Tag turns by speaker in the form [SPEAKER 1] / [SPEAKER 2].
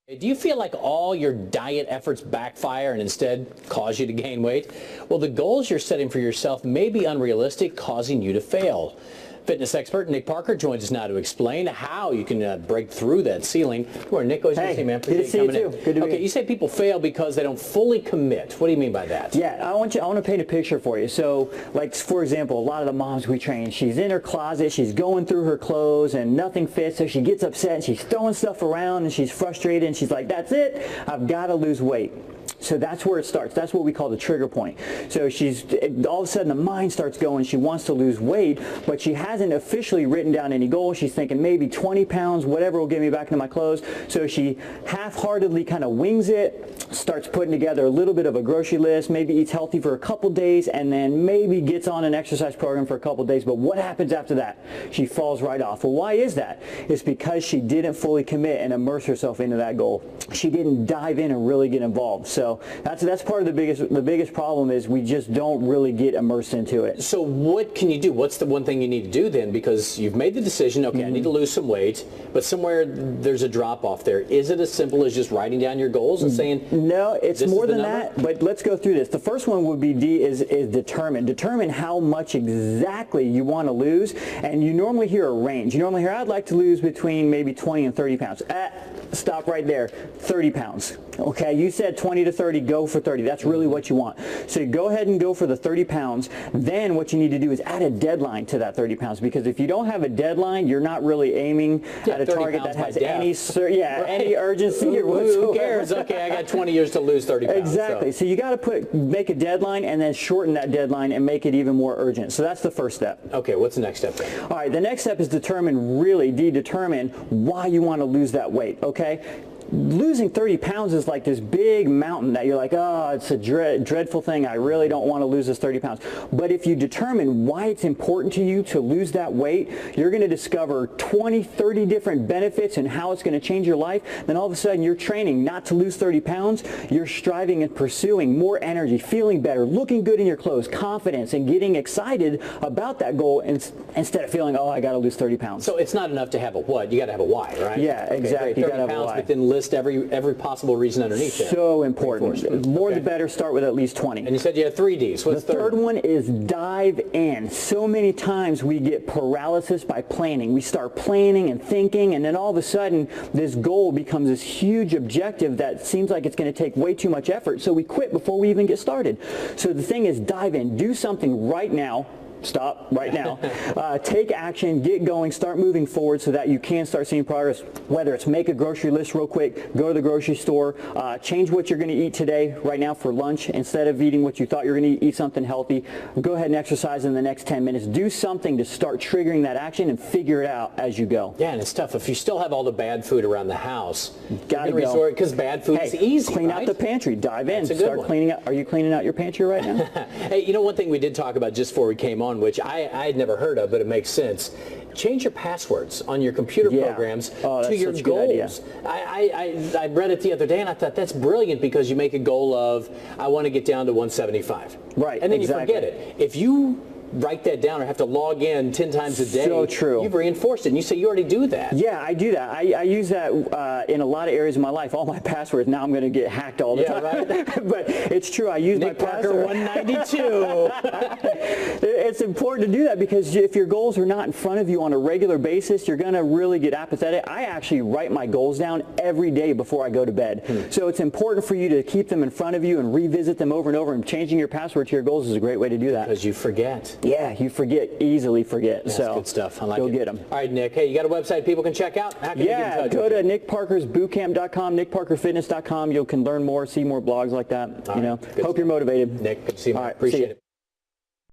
[SPEAKER 1] Do you feel like all your diet efforts backfire and instead cause you to gain weight? Well, the goals you're setting for yourself may be unrealistic, causing you to fail. Fitness expert Nick Parker joins us now to explain how you can break through that ceiling. Good morning, Nick. Always good to see you, man.
[SPEAKER 2] Good to see you too. Good to be here.
[SPEAKER 1] You say people fail because they don't fully commit. What do you mean by that?
[SPEAKER 2] Yeah, I want to paint a picture for you. So, like, for example, a lot of the moms we train, she's in her closet, she's going through her clothes and nothing fits, so she gets upset and she's throwing stuff around and she's frustrated and she's like, that's it, I've got to lose weight. So that's where it starts. That's what we call the trigger point. So all of a sudden the mind starts going, she wants to lose weight, but she hasn't officially written down any goals. She's thinking maybe 20 pounds, whatever will get me back into my clothes. So she half-heartedly kind of wings it, starts putting together a little bit of a grocery list, maybe eats healthy for a couple days, and then maybe gets on an exercise program for a couple days. But what happens after that? She falls right off. Well, why is that? It's because she didn't fully commit and immerse herself into that goal. She didn't dive in and really get involved. So that's part of the biggest problem is we just don't really get immersed into it.
[SPEAKER 1] So what can you do? What's the one thing you need to do then? Because you've made the decision, okay, I need to lose some weight, but somewhere there's a drop off there. Is it as simple as just writing down your goals and saying,
[SPEAKER 2] no, it's more than that, but let's go through this. The first one would be is determine. Determine how much exactly you want to lose, and you normally hear a range. You normally hear, I'd like to lose between maybe 20 and 30 pounds. Stop right there. 30 pounds. Okay, you said 20 to 30, go for 30. That's really what you want. So go ahead and go for the 30 pounds. Then what you need to do is add a deadline to that 30 pounds, because if you don't have a deadline, you're not really aiming at a target that has any urgency or whatsoever.
[SPEAKER 1] Who cares? Okay, I got 20 years to lose 30 pounds.
[SPEAKER 2] Exactly. So you got to make a deadline and then shorten that deadline and make it even more urgent. So that's the first step.
[SPEAKER 1] Okay, what's the next step then?
[SPEAKER 2] All right, the next step is determine why you want to lose that weight, okay? Losing 30 pounds is like this big mountain that you're like, oh, it's a dreadful thing. I really don't want to lose this 30 pounds. But if you determine why it's important to you to lose that weight, you're going to discover 20, 30 different benefits and how it's going to change your life. Then all of a sudden you're training not to lose 30 pounds. You're striving and pursuing more energy, feeling better, looking good in your clothes, confidence, and getting excited about that goal instead of feeling, oh, I got to lose 30 pounds.
[SPEAKER 1] So it's not enough to have a what. You got to have a why, right?
[SPEAKER 2] Yeah, exactly.
[SPEAKER 1] Okay, 30 pounds, but then list every possible reason underneath that.
[SPEAKER 2] So important. More the better. Start with at least 20.
[SPEAKER 1] And you said you had 3 Ds. What's
[SPEAKER 2] the third one? Is dive in. So many times we get paralysis by planning. We start planning and thinking, and then all of a sudden this goal becomes this huge objective that seems like it's going to take way too much effort, so we quit before we even get started. So the thing is, dive in. Do something right now. Stop right now. Take action, get going, start moving forward so that you can start seeing progress. Whether it's make a grocery list real quick, go to the grocery store, change what you're going to eat today, right now for lunch. Instead of eating what you thought you were going to eat something healthy. Go ahead and exercise in the next 10 minutes. Do something to start triggering that action and figure it out as you go.
[SPEAKER 1] Yeah, and it's tough. If you still have all the bad food around the house,
[SPEAKER 2] gotta go.
[SPEAKER 1] Because bad food is easy,
[SPEAKER 2] Clean out the pantry. Dive in.
[SPEAKER 1] Start
[SPEAKER 2] cleaning out. Are you cleaning out your pantry right now?
[SPEAKER 1] Hey, you know one thing we did talk about just before we came on, which I had never heard of, but it makes sense. Change your passwords on your computer programs to your goals. I read it the other day and I thought that's brilliant, because you make a goal of, I want to get down to 175.
[SPEAKER 2] Right.
[SPEAKER 1] And then you forget it. If you write that down or have to log in 10 times a day,
[SPEAKER 2] so true.
[SPEAKER 1] You've reinforced it, and you say you already do that.
[SPEAKER 2] Yeah, I do that. I use that in a lot of areas of my life. All my passwords, now I'm going to get hacked all the time. Right. But it's true. I use
[SPEAKER 1] Nick
[SPEAKER 2] my
[SPEAKER 1] Parker
[SPEAKER 2] password.
[SPEAKER 1] 192.
[SPEAKER 2] It's important to do that, because if your goals are not in front of you on a regular basis, you're going to really get apathetic. I actually write my goals down every day before I go to bed. So it's important for you to keep them in front of you and revisit them over and over, and changing your password to your goals is a great way to do that.
[SPEAKER 1] Because you forget.
[SPEAKER 2] Yeah, you easily forget.
[SPEAKER 1] That's
[SPEAKER 2] so
[SPEAKER 1] good stuff. I like it.
[SPEAKER 2] Go get them.
[SPEAKER 1] All right, Nick. Hey, you got a website people can check out? How can they get in touch
[SPEAKER 2] go to nickparkersbootcamp.com, nickparkerfitness.com. You can learn more, see more blogs like that. Hope you're motivated.
[SPEAKER 1] Nick, good to see you.
[SPEAKER 2] All right,
[SPEAKER 1] appreciate it.